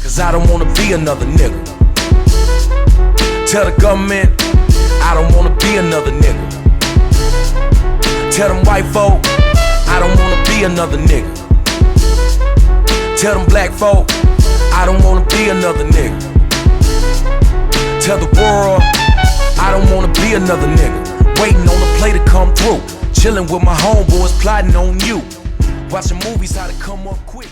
cause I don't wanna be another nigga. Tell the government, I don't wanna be another nigga. Tell them white folk, I don't wanna be another nigga. Tell them black folk, I don't wanna be another nigga. Tell the world, I don't wanna be another nigga. Waiting on the play to come through. Chilling with my homeboys, plotting on you. Watching movies, how to come up quick.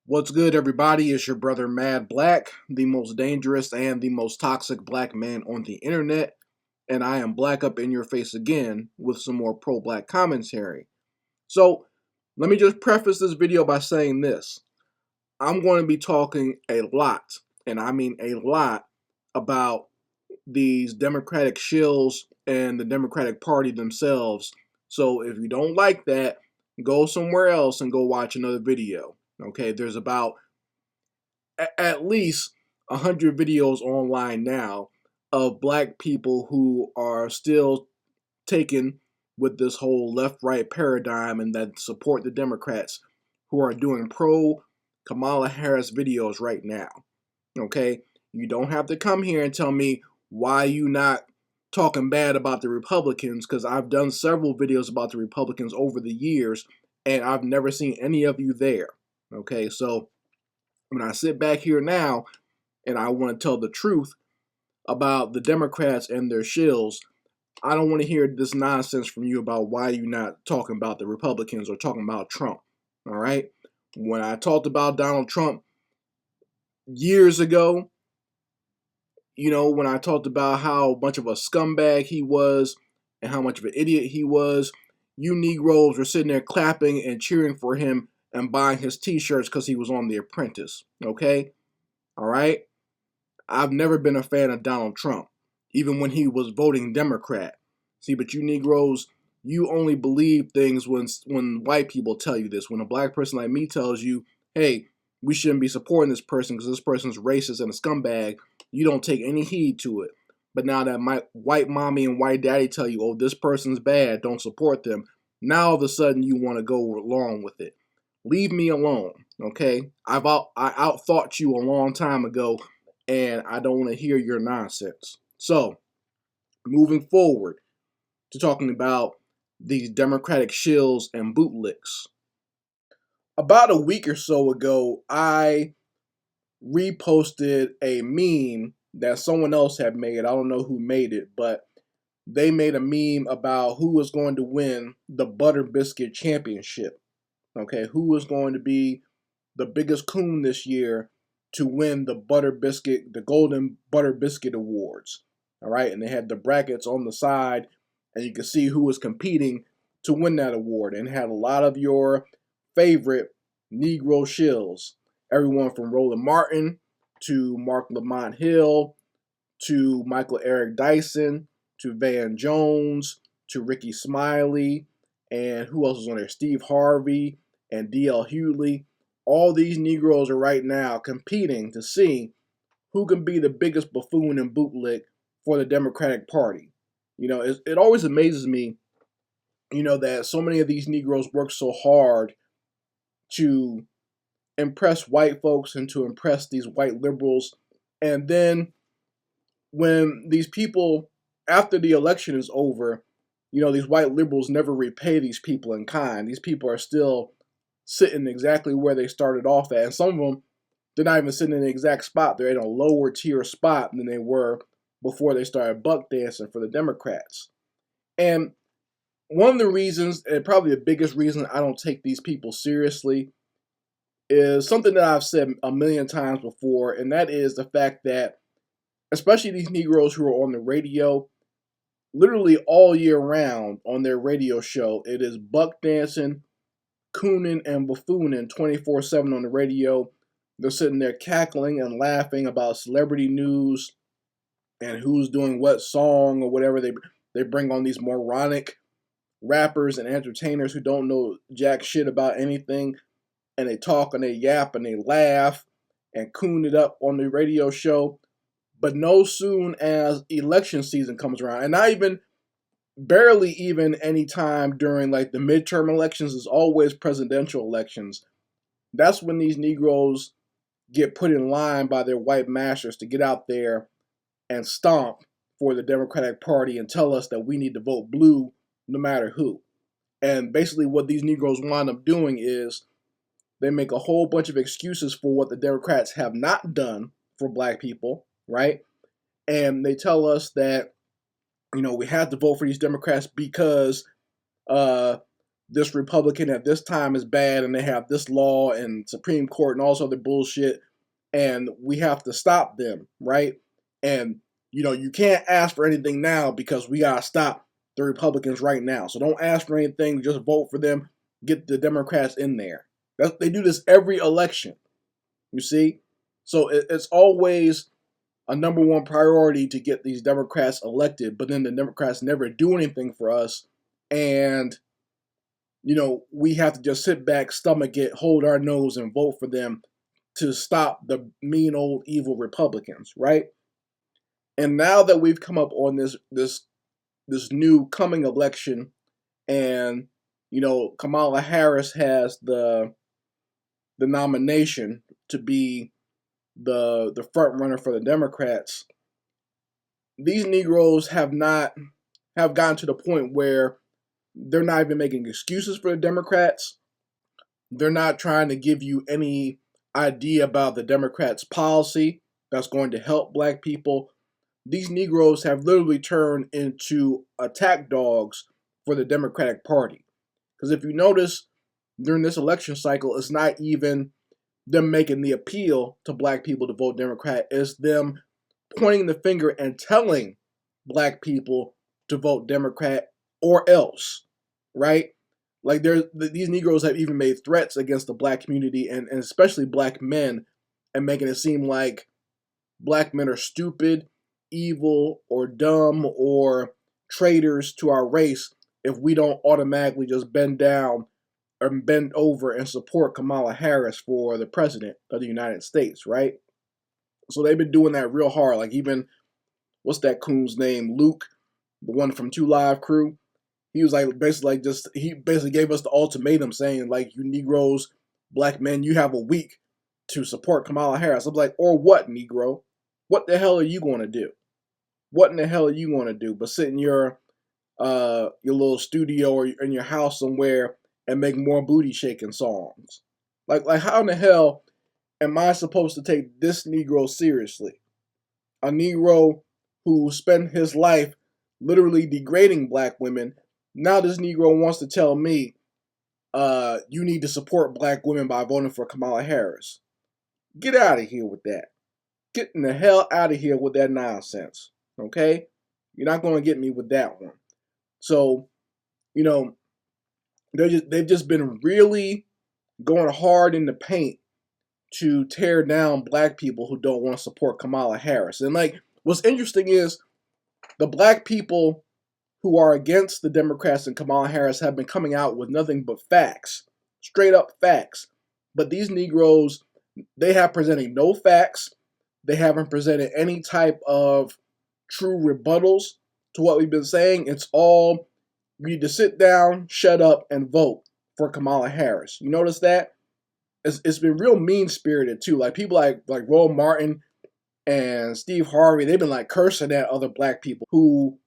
What's good, everybody? It's your brother Mad Black, the most dangerous and the most toxic black man on the internet. And I am black up in your face again with some more pro-black commentary. So, let me just preface this video by saying this. I'm going to be talking a lot, and I mean a lot, about these Democratic shills and the Democratic Party themselves. So if you don't like that, go somewhere else and go watch another video. Okay, there's about at least 100 videos online now of black people who are still taken with this whole left-right paradigm and that support the Democrats, who are doing pro-Kamala Harris videos right now. Okay, you don't have to come here and tell me why you not talking bad about the Republicans, because I've done several videos about the Republicans over the years, and I've never seen any of you there. Okay, so when I sit back here now and I want to tell the truth about the Democrats and their shills, I don't want to hear this nonsense from you about why you're not talking about the Republicans or talking about Trump. All right? When I talked about Donald Trump years ago, you know, when I talked about how much of a scumbag he was and how much of an idiot he was, you Negroes were sitting there clapping and cheering for him and buying his t-shirts because he was on The Apprentice, okay? All right? I've never been a fan of Donald Trump, even when he was voting Democrat. See, but you Negroes, you only believe things when white people tell you this. When a black person like me tells you, hey, we shouldn't be supporting this person because this person's racist and a scumbag, you don't take any heed to it. But now that my white mommy and white daddy tell you, oh, this person's bad, don't support them, now all of a sudden you want to go along with it. Leave me alone, okay? I outthought you a long time ago, and I don't want to hear your nonsense. So, moving forward to talking about these Democratic shills and bootlicks. About a week or so ago, I reposted a meme that someone else had made. I don't know who made it, but they made a meme about who was going to win the Butter Biscuit Championship. Okay, who was going to be the biggest coon this year to win the Golden Butter Biscuit Awards. All right, and they had the brackets on the side, and you could see who was competing to win that award, and had a lot of your favorite Negro shills. Everyone from Roland Martin to Mark Lamont Hill to Michael Eric Dyson to Van Jones to Ricky Smiley, and who else was on there? Steve Harvey and D.L. Hughley. All these Negroes are right now competing to see who can be the biggest buffoon and bootlick for the Democratic Party. You know, it always amazes me, you know, that so many of these Negroes work so hard to impress white folks and to impress these white liberals. And then when these people, after the election is over, you know, these white liberals never repay these people in kind. These people are still sitting exactly where they started off at. And some of them, they're not even sitting in the exact spot. They're in a lower tier spot than they were before they started buck dancing for the Democrats. And one of the reasons, and probably the biggest reason I don't take these people seriously, is something that I've said a million times before, and that is the fact that, especially these Negroes who are on the radio, literally all year round on their radio show, it is buck dancing, cooning, and buffooning 24/7 on the radio. They're sitting there cackling and laughing about celebrity news and who's doing what song or whatever. They bring on these moronic rappers and entertainers who don't know jack shit about anything, and they talk and they yap and they laugh and coon it up on the radio show. But no soon as election season comes around, and not even, barely even any time during like the midterm elections, is always presidential elections, that's when these Negroes get put in line by their white masters to get out there and stomp for the Democratic Party and tell us that we need to vote blue no matter who. And basically, what these Negroes wind up doing is they make a whole bunch of excuses for what the Democrats have not done for black people, right? And they tell us that, we have to vote for these Democrats because this Republican at this time is bad and they have this law and Supreme Court and all this other bullshit, and we have to stop them, right? And, you can't ask for anything now because we got to stop the Republicans right now. So don't ask for anything, just vote for them, get the Democrats in there. They do this every election, you see? So it's always a number one priority to get these Democrats elected, but then the Democrats never do anything for us, and we have to just sit back, stomach it, hold our nose, and vote for them to stop the mean old evil Republicans, right? And now that we've come up on this new coming election, and Kamala Harris has the nomination to be the front runner for the Democrats, these Negroes have gotten to the point where they're not even making excuses for the Democrats. They're not trying to give you any idea about the Democrats' policy that's going to help black people. These Negroes have literally turned into attack dogs for the Democratic Party. Because if you notice, during this election cycle, it's not even them making the appeal to black people to vote Democrat. It's them pointing the finger and telling black people to vote Democrat or else, right? Like these Negroes have even made threats against the black community and especially black men, and making it seem like black men are stupid, evil, or dumb, or traitors to our race if we don't automatically just bend down or bend over and support Kamala Harris for the president of the United States, right? So they've been doing that real hard. Like even, what's that coon's name? Luke, the one from 2 Live Crew. He was he basically gave us the ultimatum saying, like, you Negroes, black men, you have a week to support Kamala Harris. I'm like, or what, Negro? What the hell are you going to do? What in the hell are you going to do but sit in your little studio or in your house somewhere and make more booty shaking songs? Like how in the hell am I supposed to take this Negro seriously? A Negro who spent his life literally degrading black women. Now this Negro wants to tell me, you need to support black women by voting for Kamala Harris. Get out of here with that. Get in the hell out of here with that nonsense. Okay? You're not going to get me with that one. So, they've just been really going hard in the paint to tear down black people who don't want to support Kamala Harris. And like, what's interesting is the black people who are against the Democrats and Kamala Harris have been coming out with nothing but facts, straight up facts. But these Negroes, they have presented no facts. They haven't presented any type of true rebuttals to what we've been saying. It's all, you need to sit down, shut up, and vote for Kamala Harris. You notice that? It's been real mean-spirited, too. Like, people like Roll Martin and Steve Harvey, they've been, like, cursing at other black people who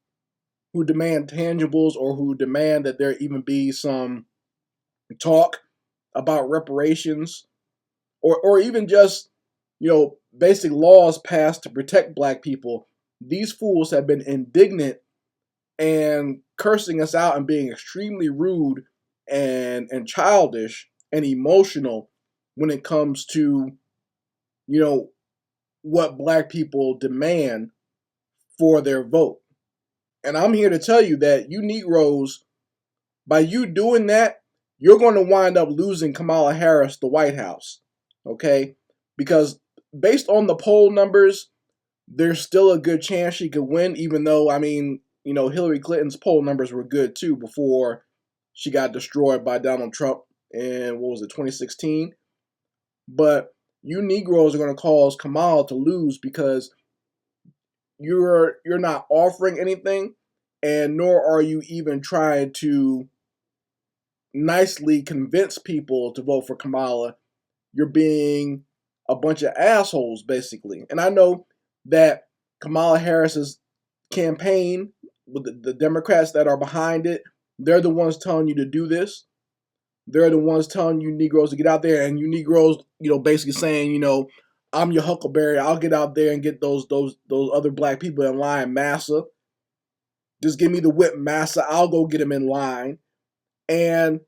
demand tangibles or who demand that there even be some talk about reparations or even just, basic laws passed to protect black people. These fools have been indignant and cursing us out and being extremely rude and childish and emotional when it comes to, what black people demand for their vote. And I'm here to tell you that you Negroes, by you doing that, you're going to wind up losing Kamala Harris the White House. Okay? Because based on the poll numbers, there's still a good chance she could win, even though, Hillary Clinton's poll numbers were good too before she got destroyed by Donald Trump in, 2016? But you Negroes are going to cause Kamala to lose because you're not offering anything, and nor are you even trying to nicely convince people to vote for Kamala. you're being a bunch of assholes, basically. And I know that Kamala Harris's campaign, with the Democrats that are behind it, they're the ones telling you to do this. They're the ones telling you Negroes to get out there, and you Negroes, basically saying, I'm your Huckleberry. I'll get out there and get those other black people in line, massa. Just give me the whip, massa. I'll go get them in line. And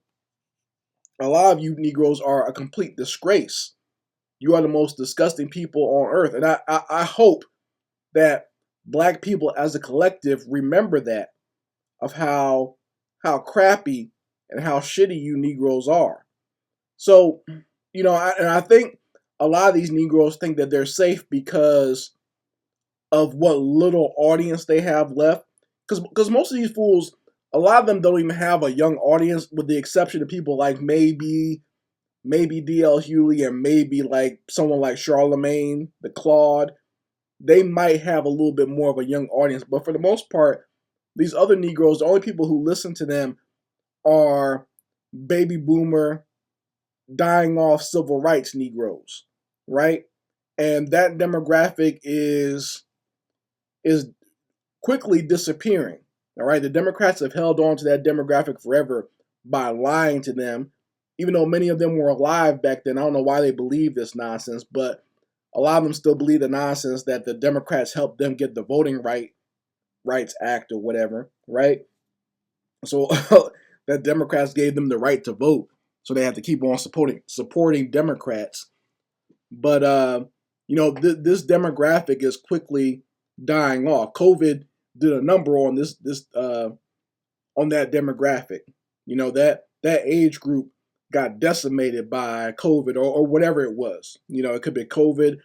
a lot of you Negroes are a complete disgrace. You are the most disgusting people on earth. And I hope that black people as a collective remember that, of how crappy and how shitty you Negroes are. So, I think a lot of these Negroes think that they're safe because of what little audience they have left. Because most of these fools, a lot of them don't even have a young audience, with the exception of people like maybe D.L. Hewley and maybe like someone like Charlemagne, the Claude. They might have a little bit more of a young audience, but for the most part, these other Negroes, the only people who listen to them are baby boomer, dying off civil rights Negroes, right? And that demographic is quickly disappearing. All right, the Democrats have held on to that demographic forever by lying to them, even though many of them were alive back then. I don't know why they believe this nonsense, but a lot of them still believe the nonsense that the Democrats helped them get the Voting Rights Act or whatever, right? So that Democrats gave them the right to vote, so they have to keep on supporting Democrats. But this demographic is quickly dying off. COVID did a number on this on that demographic. That age group got decimated by COVID or whatever it was. It could be COVID,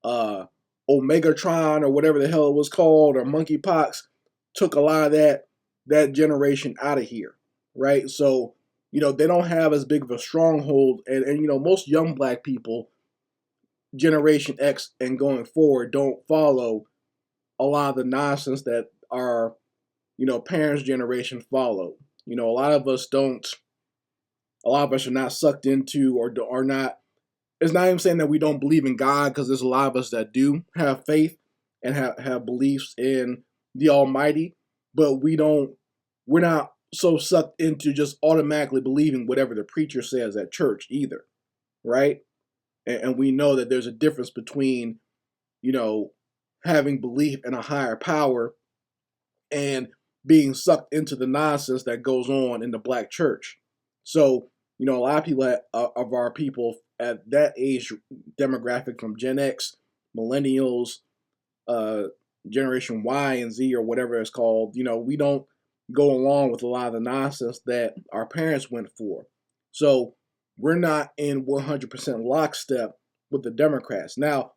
Omegatron, or whatever the hell it was called, or monkeypox, took a lot of that generation out of here, right? So, they don't have as big of a stronghold, and most young black people, Generation X and going forward, don't follow a lot of the nonsense that our, parents' generation followed. A lot of us don't. A lot of us are not sucked into, or are not. It's not even saying that we don't believe in God, because there's a lot of us that do have faith and have beliefs in the Almighty, but we're not so sucked into just automatically believing whatever the preacher says at church either, right? And we know that there's a difference between, having belief in a higher power and being sucked into the nonsense that goes on in the black church. So, a lot of people of our people at that age demographic, from Gen X, millennials, Generation Y and Z, or whatever it's called, we don't go along with a lot of the nonsense that our parents went for. So we're not in 100% lockstep with the Democrats. Now,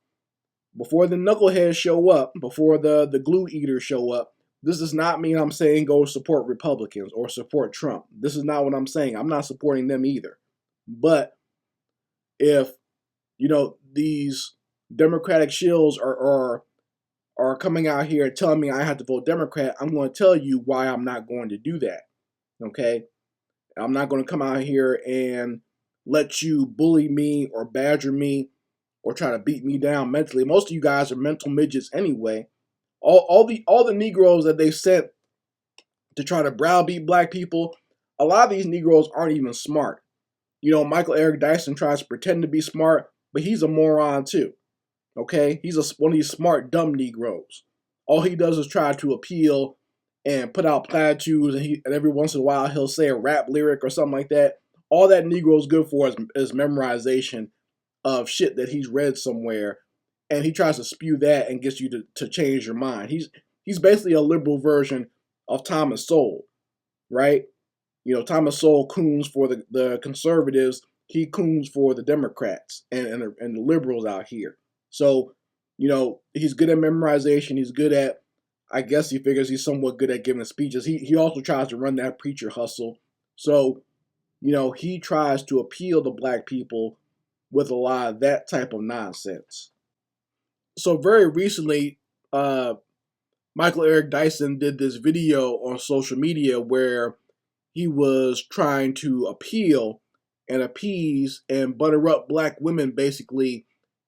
before the knuckleheads show up, before the glue eaters show up, this does not mean I'm saying go support Republicans or support Trump. This is not what I'm saying. I'm not supporting them either. But if, these Democratic shills are coming out here telling me I have to vote Democrat, I'm going to tell you why I'm not going to do that. Okay? I'm not going to come out here and let you bully me or badger me or try to beat me down mentally. Most of you guys are mental midgets anyway. All the Negroes that they sent to try to browbeat black people, a lot of these Negroes aren't even smart. Michael Eric Dyson tries to pretend to be smart, but he's a moron too. Okay? He's one of these smart, dumb Negroes. All he does is try to appeal and put out platitudes, and every once in a while he'll say a rap lyric or something like that. All that Negro's good for is memorization of shit that he's read somewhere, and he tries to spew that and gets you to change your mind. He's basically a liberal version of Thomas Sowell, right? Thomas Sowell coons for the conservatives, he coons for the Democrats and the liberals out here. So, he's good at memorization. He's good at, I guess he figures he's somewhat good at giving speeches. He also tries to run that preacher hustle. So, he tries to appeal to black people with a lot of that type of nonsense. So very recently, Michael Eric Dyson did this video on social media where he was trying to appeal and appease and butter up black women basically,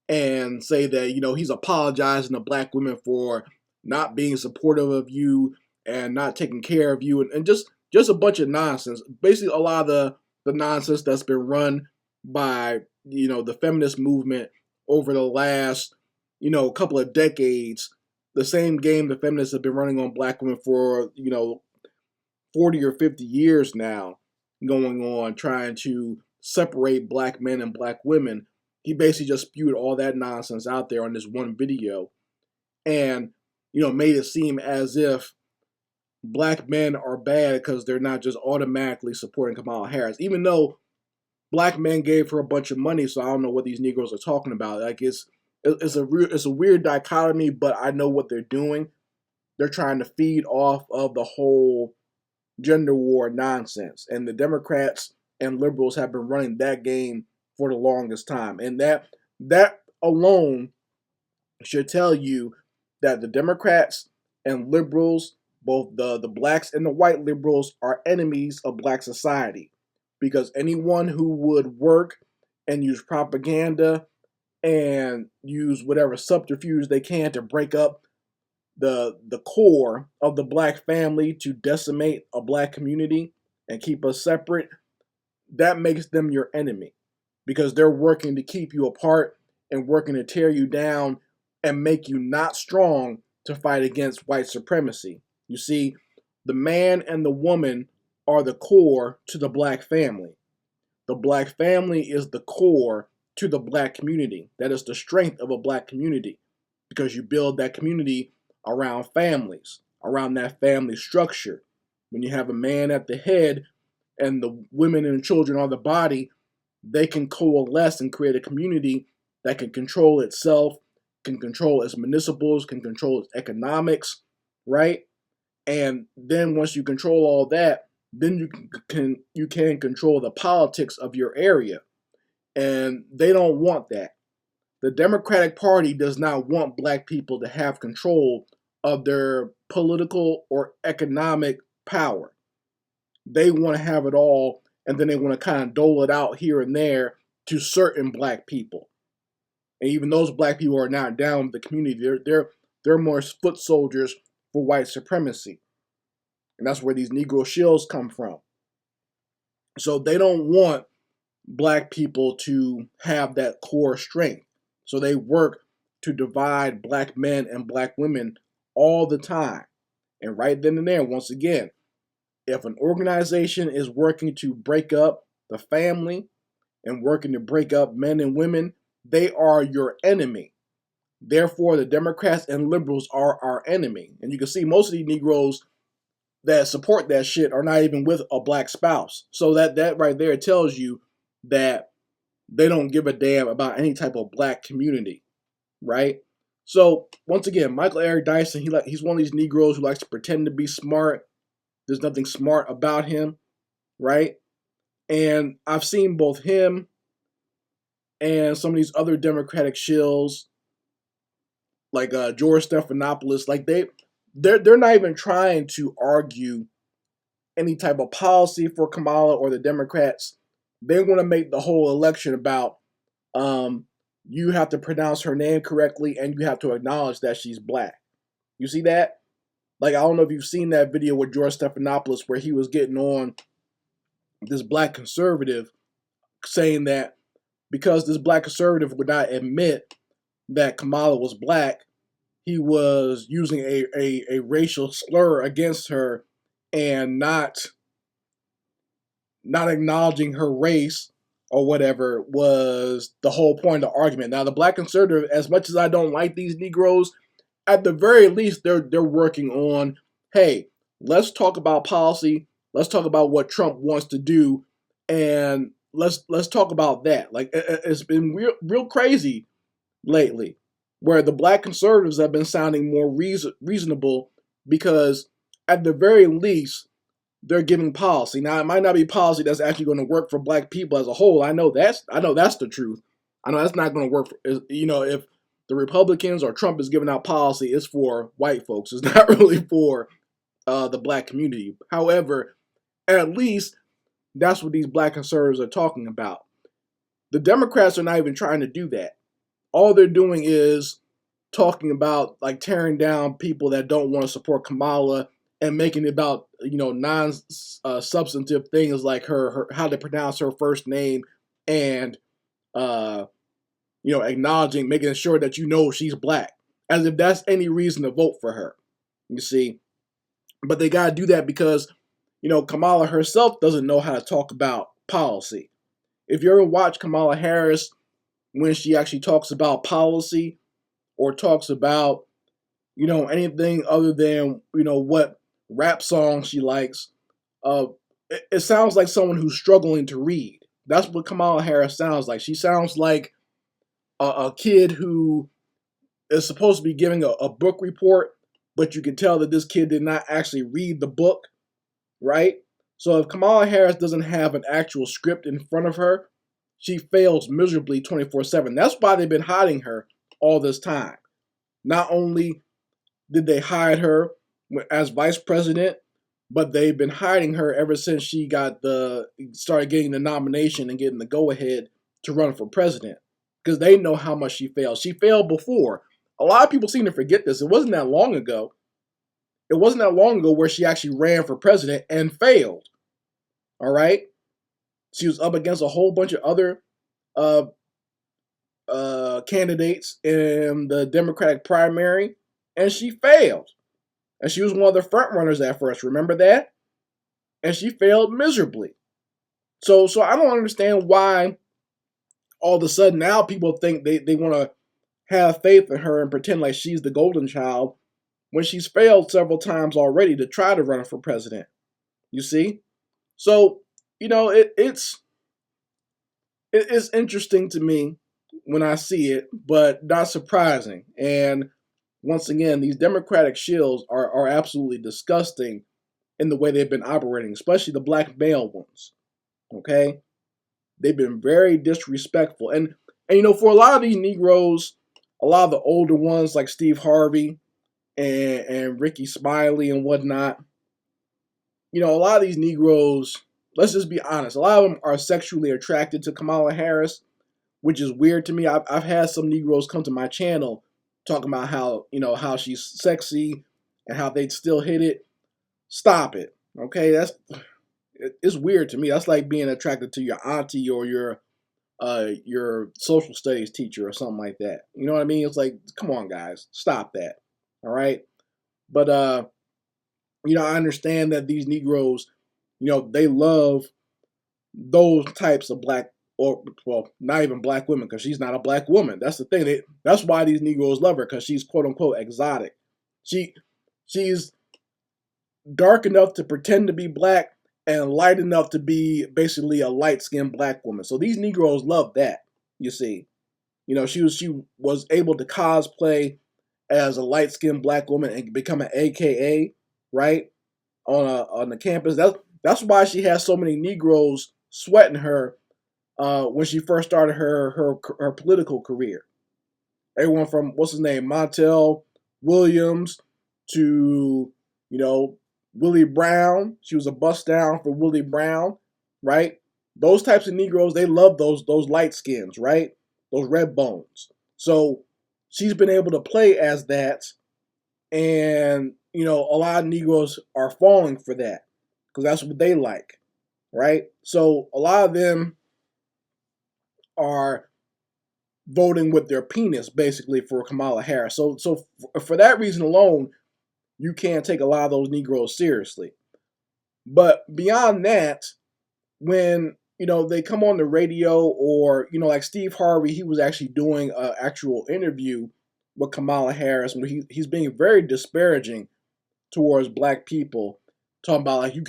and say that, you know, he's apologizing to black women for not being supportive of you and not taking care of you, and just a bunch of nonsense. Basically, a lot of the nonsense that's been run by, you know, the feminist movement over the last, you know, couple of decades. The same game the feminists have been running on black women for, you know, 40 or 50 years now, going on trying to separate black men and black women. He basically just spewed all that nonsense out there on this one video, and, you know, made it seem as if black men are bad because they're not just automatically supporting Kamala Harris, even though black men gave her a bunch of money. So I don't know what these Negroes are talking about. Like, it's a weird dichotomy, but I know what they're doing. They're trying to feed off of the whole gender war nonsense, and the Democrats and liberals have been running that game for the longest time, and that alone should tell you that the Democrats and liberals, both the blacks and the white liberals, are enemies of black society, because anyone who would work and use propaganda and use whatever subterfuge they can to break up the core of the black family, to decimate a black community and keep us separate, that makes them your enemy, because they're working to keep you apart and working to tear you down and make you not strong to fight against white supremacy. You see, the man and the woman are the core to the black family. The black family is the core to the black community. That is the strength of a black community, because you build that community around families, around that family structure. When you have a man at the head and the women and children are the body, they can coalesce and create a community that can control itself, can control its municipals, can control its economics, right? And then once you control all that, then you can control the politics of your area. And they don't want that. The Democratic Party does not want black people to have control of their political or economic power. They want to have it all, and then they want to kind of dole it out here and there to certain black people. And even those black people are not down with the community. They're more foot soldiers for white supremacy. And that's where these Negro shills come from. So they don't want black people to have that core strength. So they work to divide black men and black women all the time. And right then and there, once again, if an organization is working to break up the family and working to break up men and women, they are your enemy. Therefore, the Democrats and liberals are our enemy. And you can see most of these Negroes that support that shit are not even with a black spouse. So that right there tells you that they don't give a damn about any type of black community, right? So once again, Michael Eric Dyson, he's one of these Negroes who likes to pretend to be smart. There's nothing smart about him, right? And I've seen both him and some of these other Democratic shills, like George Stephanopoulos, like they're not even trying to argue any type of policy for Kamala or the Democrats. They want to make the whole election about you have to pronounce her name correctly and you have to acknowledge that she's black. You see that? Like, I don't know if you've seen that video with George Stephanopoulos where he was getting on this black conservative, saying that because this black conservative would not admit that Kamala was black, he was using a racial slur against her and not acknowledging her race or whatever was the whole point of the argument. Now, the black conservative, as much as I don't like these Negroes, at the very least, they're working on, hey, let's talk about policy. Let's talk about what Trump wants to do, and let's talk about that. Like, it's been real crazy lately, where the black conservatives have been sounding more reasonable, because at the very least, they're giving policy. Now, it might not be policy that's actually going to work for black people as a whole. I know that's the truth. I know that's not going to work for, you know, if the Republicans or Trump is giving out policy, it's for white folks. It's not really for the black community. However, at least That's what these black conservatives are talking about. The Democrats are not even trying to do that. All they're doing is talking about like tearing down people that don't want to support Kamala and making it about non-substantive things like her how to pronounce her first name and acknowledging, making sure that she's black, as if that's any reason to vote for her. You see, but they gotta do that because Kamala herself doesn't know how to talk about policy. If you ever watch Kamala Harris when she actually talks about policy or talks about anything other than what rap song she likes, it sounds like someone who's struggling to read. That's what Kamala Harris sounds like. She sounds like a kid who is supposed to be giving a book report, but you can tell that this kid did not actually read the book, right? So if Kamala Harris doesn't have an actual script in front of her, she fails miserably 24/7. That's why they've been hiding her all this time. Not only did they hide her as vice president, but they've been hiding her ever since she started getting the nomination and getting the go-ahead to run for president, because they know how much she failed. She failed before. A lot of people seem to forget this. It wasn't that long ago. It wasn't that long ago where she actually ran for president and failed. All right? She was up against a whole bunch of other candidates in the Democratic primary, and she failed. And she was one of the front runners at first. Remember that? And she failed miserably. So I don't understand why all of a sudden now people think they want to have faith in her and pretend like she's the golden child when she's failed several times already to try to run for president. You see? So, it's interesting to me when I see it, but not surprising. And once again, these Democratic shills are absolutely disgusting in the way they've been operating, especially the black male ones. Okay? They've been very disrespectful. And for a lot of these Negroes, a lot of the older ones like Steve Harvey and Ricky Smiley and whatnot, a lot of these Negroes, let's just be honest, a lot of them are sexually attracted to Kamala Harris, which is weird to me. I've had some Negroes come to my channel talking about how she's sexy and how they'd still hit it. Stop it, okay? It's weird to me. That's like being attracted to your auntie or your social studies teacher or something like that. You know what I mean? It's like, come on, guys, stop that. All right, but I understand that these Negroes, they love those types of black, or well, not even black women, because she's not a black woman. That's the thing. That's why these Negroes love her, because she's quote unquote exotic. She's dark enough to pretend to be black and light enough to be basically a light-skinned black woman. So these Negroes love that. You see, she was able to cosplay as a light-skinned black woman and become an AKA, right, on the campus. That's why she has so many Negroes sweating her when she first started her political career. Everyone from, what's his name, Montel Williams to, Willie Brown. She was a bust down for Willie Brown, right? Those types of Negroes, they love those light skins, right? Those red bones. So she's been able to play as that, and a lot of Negroes are falling for that because that's what they like, right? So a lot of them are voting with their penis basically for Kamala Harris. So for that reason alone, you can't take a lot of those Negroes seriously. But beyond that, when they come on the radio, or like Steve Harvey, he was actually doing an actual interview with Kamala Harris, where he's being very disparaging towards black people, talking about like you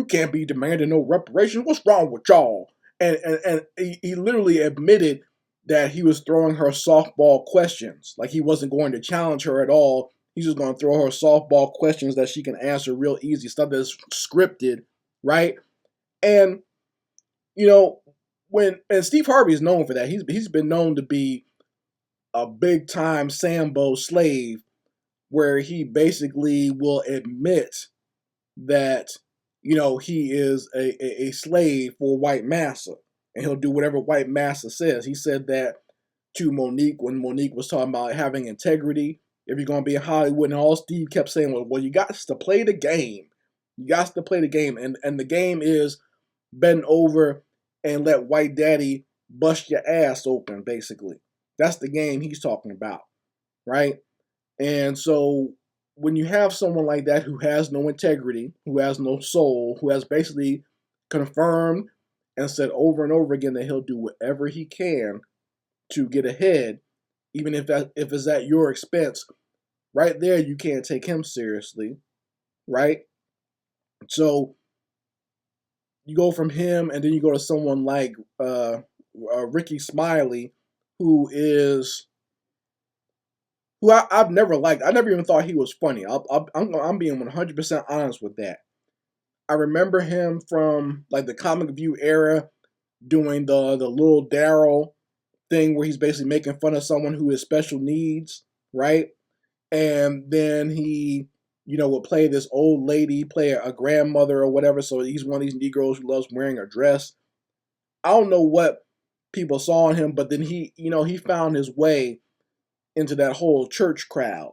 can't be demanding no reparations. What's wrong with y'all? And he literally admitted that he was throwing her softball questions, like he wasn't going to challenge her at all. He's just going to throw her softball questions that she can answer real easy, stuff that's scripted, right? And and Steve Harvey is known for that. He's been known to be a big time Sambo slave, where he basically will admit that he is a slave for white massa, and he'll do whatever white massa says. He said that to Monique when Monique was talking about having integrity. If you're going to be in Hollywood, and all Steve kept saying was, "Well, you got to play the game. You got to play the game," and the game is bend over and let white daddy bust your ass open. Basically, that's the game he's talking about, right? And so when you have someone like that who has no integrity, who has no soul, who has basically confirmed and said over and over again that he'll do whatever he can to get ahead, even if it's at your expense, right there you can't take him seriously, right? So you go from him, and then you go to someone like Ricky Smiley, who I've never liked. I never even thought he was funny. I'm being 100% honest with that. I remember him from like the Comic View era, doing the little Daryl thing where he's basically making fun of someone who has special needs, right? And then he, would play this old lady, play a grandmother or whatever. So he's one of these Negroes who loves wearing a dress. I don't know what people saw in him, but then he found his way into that whole church crowd,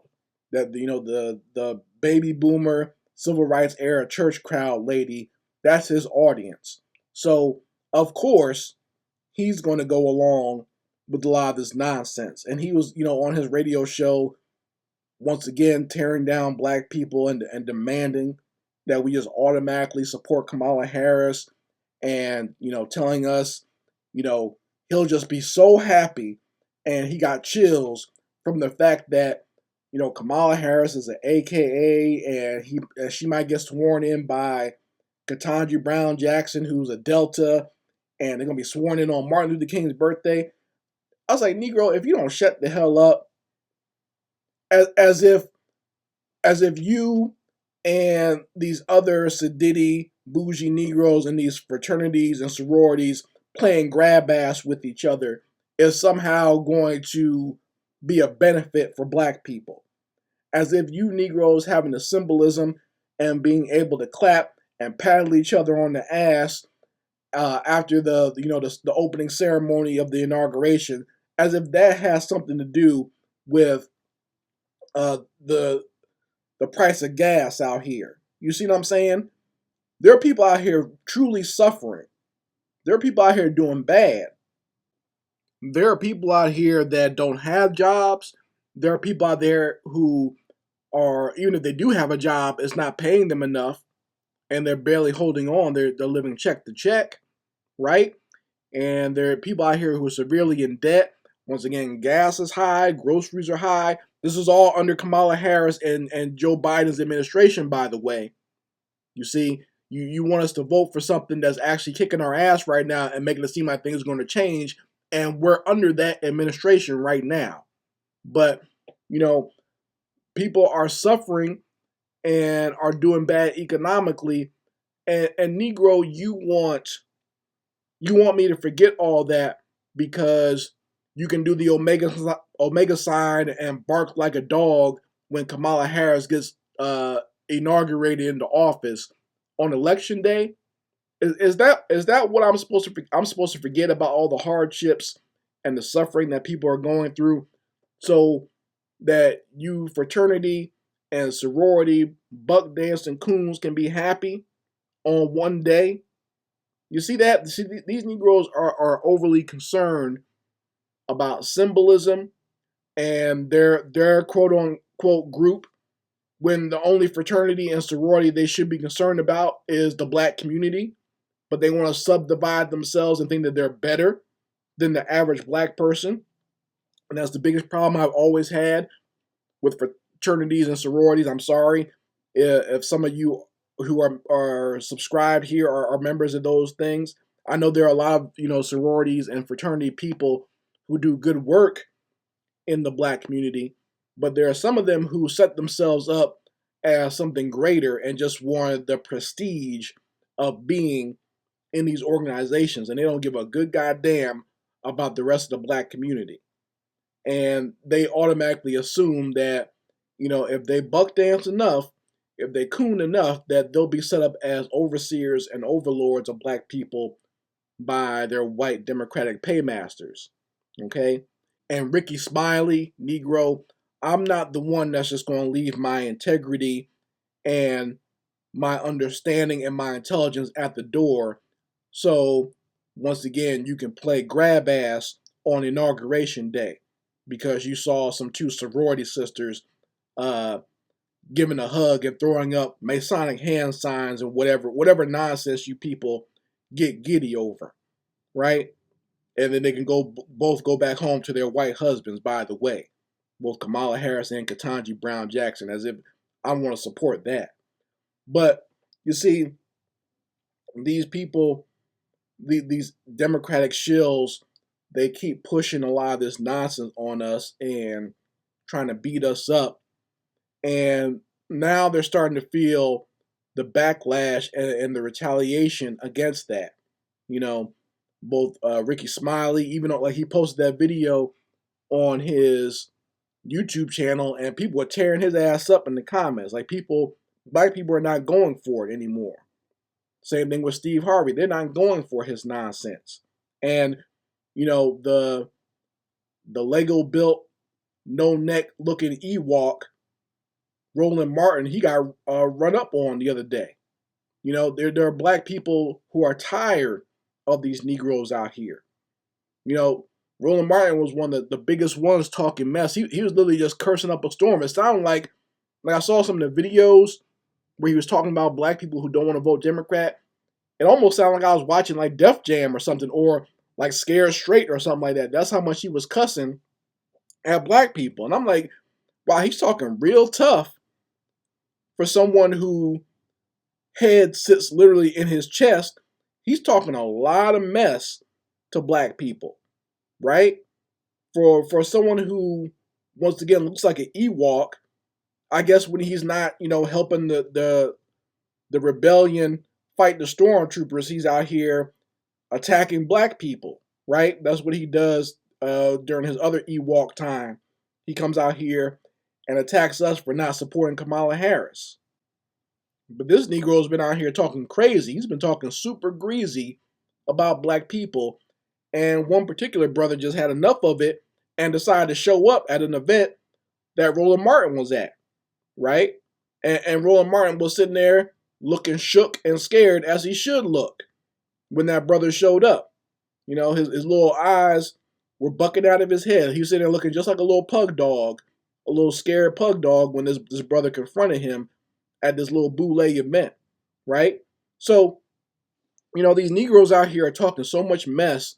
that the baby boomer civil rights era church crowd lady. That's his audience. So of course he's going to go along with a lot of this nonsense. And he was, on his radio show once again tearing down black people and demanding that we just automatically support Kamala Harris, and telling us, he'll just be so happy, and he got chills from the fact that Kamala Harris is an AKA, and she might get sworn in by Ketanji Brown Jackson, who's a Delta, and they're gonna be sworn in on Martin Luther King's birthday. I was like, Negro, if you don't shut the hell up, as if you and these other sedity bougie Negroes in these fraternities and sororities playing grab ass with each other is somehow going to be a benefit for black people. As if you Negroes having the symbolism and being able to clap and paddle each other on the ass after the opening ceremony of the inauguration, as if that has something to do with the price of gas out here. You see what I'm saying? There are people out here truly suffering. There are people out here doing bad. There are people out here that don't have jobs. There are people out there who are, even if they do have a job, it's not paying them enough, and they're barely holding on. They're living check to check, right? And there are people out here who are severely in debt. Once again, gas is high, groceries are high. This is all under Kamala Harris and Joe Biden's administration, by the way. You see, you want us to vote for something that's actually kicking our ass right now and making it seem like things are going to change, and we're under that administration right now. But, people are suffering and are doing bad economically, and Negro, you want me to forget all that because you can do the omega sign and bark like a dog when Kamala Harris gets inaugurated into office on election day. Is that what I'm supposed to forget about all the hardships and the suffering that people are going through, so that you fraternity and sorority buck dancing coons can be happy on one day? You see that? See, these Negroes are overly concerned about symbolism and their quote unquote group, when the only fraternity and sorority they should be concerned about is the black community. But they want to subdivide themselves and think that they're better than the average black person. And that's the biggest problem I've always had with fraternities and sororities. I'm sorry if some of you who are subscribed here are members of those things. I know there are a lot of sororities and fraternity people who do good work in the black community, but there are some of them who set themselves up as something greater and just want the prestige of being in these organizations, and they don't give a good goddamn about the rest of the black community. And they automatically assume that if they buck dance enough if they coon enough, that they'll be set up as overseers and overlords of black people by their white Democratic paymasters. Okay? And Ricky Smiley, Negro, I'm not the one that's just going to leave my integrity and my understanding and my intelligence at the door. So, once again, you can play grab ass on Inauguration Day because you saw some two sorority sisters uh, giving a hug and throwing up Masonic hand signs and whatever nonsense you people get giddy over, right? And then they can both go back home to their white husbands, by the way. Both Kamala Harris and Ketanji Brown Jackson, as if I want to support that. But you see, these people, these Democratic shills, they keep pushing a lot of this nonsense on us and trying to beat us up. And now they're starting to feel the backlash and the retaliation against that. You know, both Ricky Smiley, even though like he posted that video on his YouTube channel, and people were tearing his ass up in the comments. Like black people are not going for it anymore. Same thing with Steve Harvey. They're not going for his nonsense. And you know, the Lego built, no neck looking Ewok, Roland Martin, he got run up on the other day. You know, there are black people who are tired of these Negroes out here. You know, Roland Martin was one of the biggest ones talking mess. He was literally just cursing up a storm. It sounded like I saw some of the videos where he was talking about black people who don't want to vote Democrat. It almost sounded like I was watching like Def Jam or something, or like Scared Straight or something like that. That's how much he was cussing at black people. And I'm like, wow, he's talking real tough for someone who head sits literally in his chest. He's talking a lot of mess to black people, right? For someone who, once again, looks like an Ewok, I guess when he's not, you know, helping the rebellion fight the stormtroopers, he's out here attacking black people, right? That's what he does during his other Ewok time. He comes out here and attacks us for not supporting Kamala Harris. But this Negro's been out here talking crazy. He's been talking super greasy about black people. And one particular brother just had enough of it and decided to show up at an event that Roland Martin was at, right? And Roland Martin was sitting there looking shook and scared, as he should look when that brother showed up. You know, his little eyes were bucking out of his head. He was sitting there looking just like a little pug dog, a little scared pug dog when this brother confronted him at this little bootleg event, right? So, you know, these Negroes out here are talking so much mess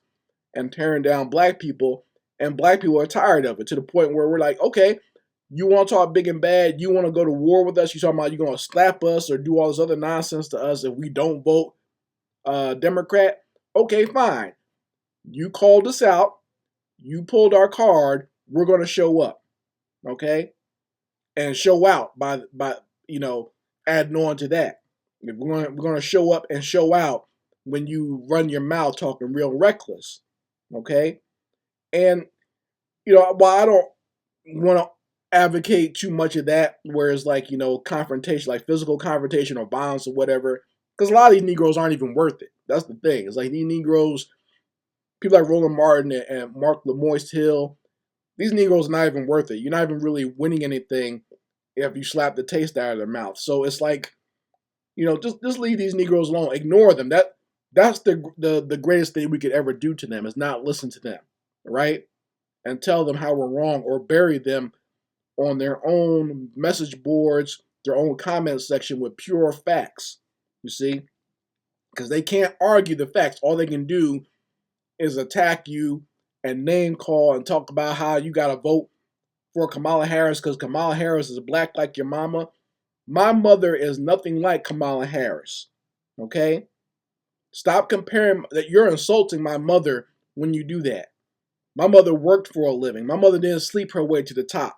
and tearing down black people, and black people are tired of it, to the point where we're like, okay, you want to talk big and bad, you want to go to war with us, you talking about you're going to slap us or do all this other nonsense to us if we don't vote Democrat? Okay, fine. You called us out, you pulled our card, we're going to show up, okay? And show out by you know, adding on to that. We're going to show up and show out when you run your mouth talking real reckless, okay? And, you know, while I don't want to advocate too much of that, where it's like, you know, confrontation, like physical confrontation or violence or whatever, because a lot of these Negroes aren't even worth it. That's the thing. It's like these Negroes, people like Roland Martin and Mark Lamoist Hill, these Negroes are not even worth it. You're not even really winning anything if you slap the taste out of their mouth. So it's like, you know, just leave these Negroes alone. Ignore them. That's the greatest thing we could ever do to them, is not listen to them, right? And tell them how we're wrong, or bury them on their own message boards, their own comment section with pure facts, you see? Because they can't argue the facts. All they can do is attack you and name call and talk about how you got to vote for Kamala Harris because Kamala Harris is black like your mama. My mother is nothing like Kamala Harris, okay? Stop comparing. That you're insulting my mother when you do that. My mother worked for a living. My mother didn't sleep her way to the top,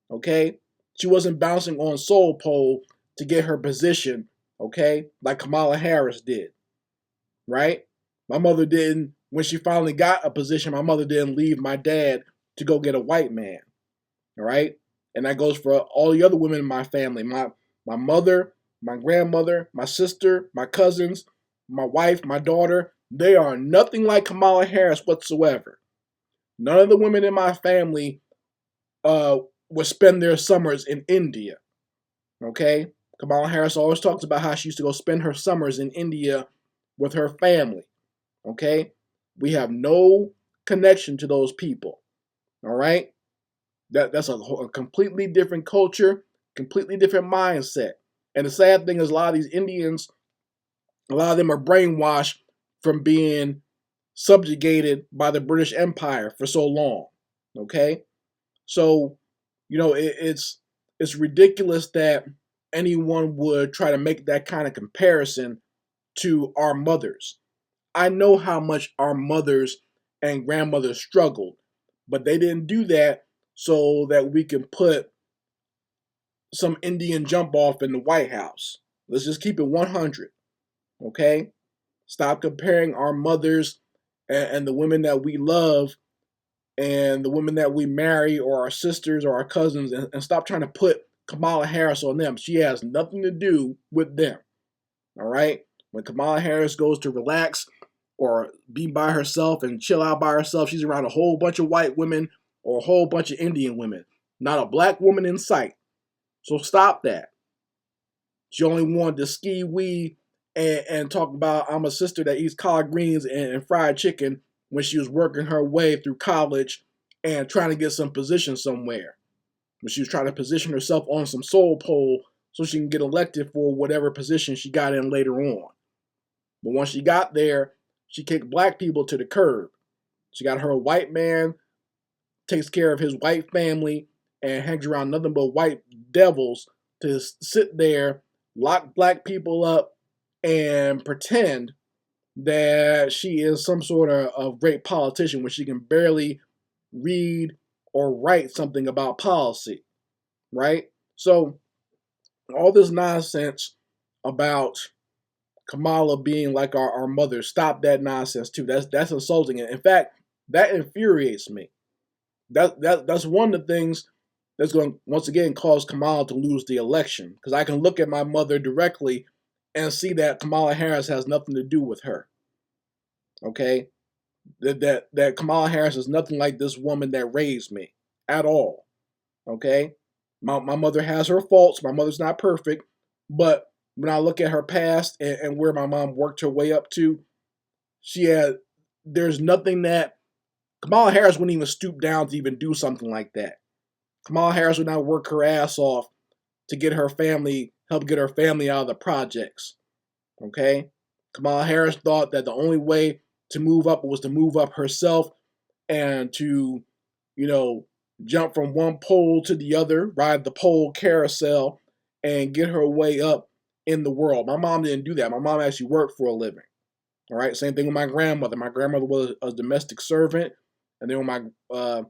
okay? She wasn't bouncing on soul pole to get her position, okay? Like Kamala Harris did, right? My mother didn't, when she finally got a position, my mother didn't leave my dad to go get a white man, all right? And that goes for all the other women in my family. My mother, my grandmother, my sister, my cousins, my wife, my daughter, they are nothing like Kamala Harris whatsoever. None of the women in my family would spend their summers in India. Okay? Kamala Harris always talks about how she used to go spend her summers in India with her family. Okay? We have no connection to those people. All right? That's a completely different culture, completely different mindset. And the sad thing is, a lot of these Indians, a lot of them are brainwashed from being subjugated by the British Empire for so long. Okay? So, it's ridiculous that anyone would try to make that kind of comparison to our mothers. I know how much our mothers and grandmothers struggled, but they didn't do that so that we can put some Indian jump off in the White House. Let's just keep it 100, okay? Stop comparing our mothers and the women that we love and the women that we marry or our sisters or our cousins, and stop trying to put Kamala Harris on them. She has nothing to do with them, all right? When Kamala Harris goes to relax or be by herself and chill out by herself, she's around a whole bunch of white women or a whole bunch of Indian women. Not a black woman in sight. So stop that. She only wanted to ski wee and talk about I'm a sister that eats collard greens and fried chicken when she was working her way through college and trying to get some position somewhere. When she was trying to position herself on some soul pole so she can get elected for whatever position she got in later on. But once she got there, she kicked black people to the curb. She got her a white man, takes care of his white family, and hangs around nothing but white devils to sit there, lock black people up, and pretend that she is some sort of great politician when she can barely read or write something about policy, right? So all this nonsense about Kamala being like our mother, stop that nonsense too. That's insulting. In fact, that infuriates me. That's one of the things that's going to once again cause Kamala to lose the election, because I can look at my mother directly and see that Kamala Harris has nothing to do with her. Okay, that Kamala Harris is nothing like this woman that raised me at all. Okay, my mother has her faults. My mother's not perfect, but when I look at her past and where my mom worked her way up to, there's nothing that Kamala Harris wouldn't even stoop down to even do something like that. Kamala Harris would not work her ass off to help get her family out of the projects. Okay? Kamala Harris thought that the only way to move up was to move up herself and to, jump from one pole to the other, ride the pole carousel, and get her way up in the world. My mom didn't do that. My mom actually worked for a living. All right? Same thing with my grandmother. My grandmother was a domestic servant. And then when my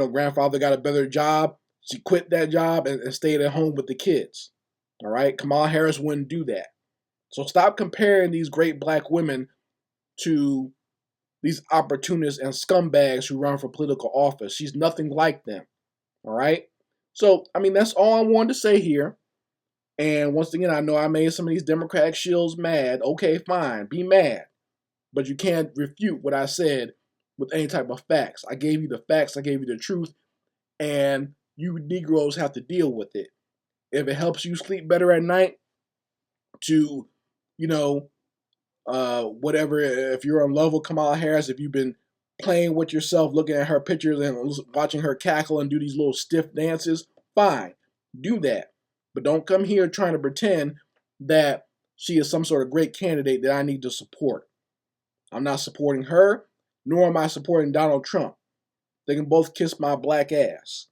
grandfather got a better job, she quit that job and stayed at home with the kids. All right? Kamala Harris wouldn't do that. So stop comparing these great black women to these opportunists and scumbags who run for political office. She's nothing like them. All right? So, that's all I wanted to say here. And once again, I know I made some of these Democratic shills mad. Okay, fine. Be mad. But you can't refute what I said with any type of facts. I gave you the facts. I gave you the truth. And you Negroes have to deal with it. If it helps you sleep better at night to, whatever, if you're in love with Kamala Harris, if you've been playing with yourself, looking at her pictures and watching her cackle and do these little stiff dances, fine. Do that. But don't come here trying to pretend that she is some sort of great candidate that I need to support. I'm not supporting her, nor am I supporting Donald Trump. They can both kiss my black ass.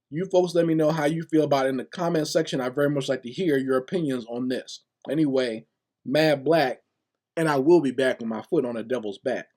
You folks let me know how you feel about it in the comment section. I very much like to hear your opinions on this. Anyway, Mad Black, and I will be back with my foot on the devil's back.